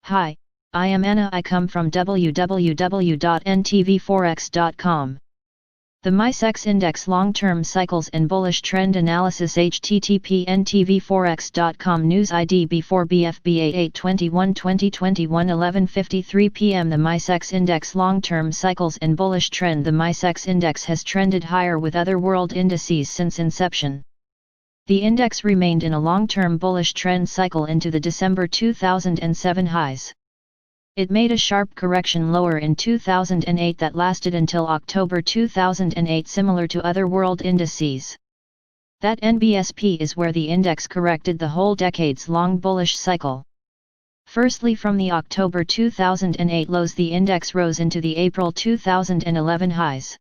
Hi, I am Anna. I come from www.ntvforex.com. The micex index long-term cycles and bullish trend analysis. http ntvforex.com news ID before BFBA 8/21/2021 11:53 p.m. The micex index long-term cycles and bullish trend. The micex index has trended higher with other world indices since inception. The index remained in a long-term bullish trend cycle into the December 2007 highs. It made a sharp correction lower in 2008 that lasted until October 2008, similar to other world indices. That NBSP is where the index corrected the whole decades-long bullish cycle. Firstly, from the October 2008 lows the index rose into the April 2011 highs.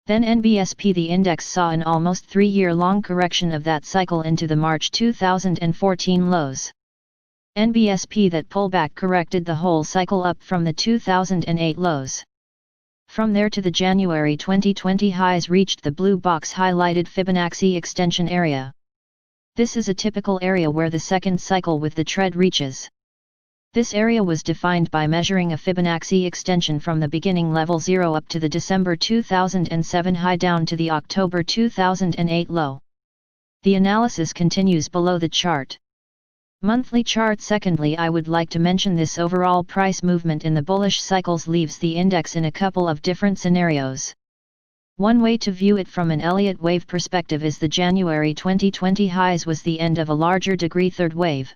Then NBSP, the index, saw an almost 3-year-long correction of that cycle into the March 2014 lows. NBSP, that pullback corrected the whole cycle up from the 2008 lows. From there to the January 2020 highs reached the blue box highlighted Fibonacci extension area. This is a typical area where the second cycle with the trend reaches. This area was defined by measuring a Fibonacci extension from the beginning level 0 up to the December 2007 high down to the October 2008 low. The analysis continues below the chart. Monthly chart. Secondly, I would like to mention this overall price movement in the bullish cycles leaves the index in a couple of different scenarios. One way to view it from an Elliott wave perspective is the January 2020 highs was the end of a larger degree third wave.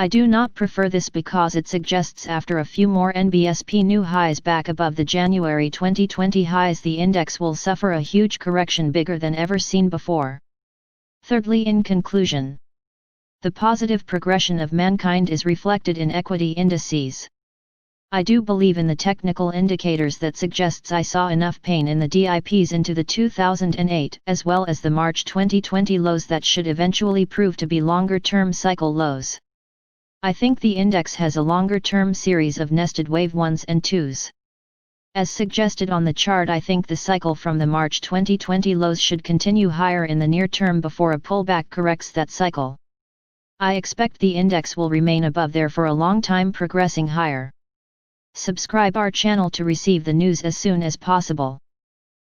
I do not prefer this because it suggests after a few more NBSP new highs back above the January 2020 highs, the index will suffer a huge correction bigger than ever seen before. Thirdly, in conclusion, the positive progression of mankind is reflected in equity indices. I do believe in the technical indicators that suggests I saw enough pain in the DIPs into the 2008 as well as the March 2020 lows that should eventually prove to be longer-term cycle lows. I think the index has a longer-term series of nested wave 1s and 2s. As suggested on the chart, I think the cycle from the March 2020 lows should continue higher in the near term before a pullback corrects that cycle. I expect the index will remain above there for a long time, progressing higher. Subscribe our channel to receive the news as soon as possible.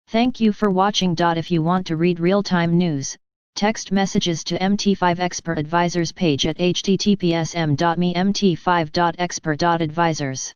Thank you for watching. If you want to read real-time news, text messages to MT5 Expert Advisors page at https://m.me/mt5.expert.advisors.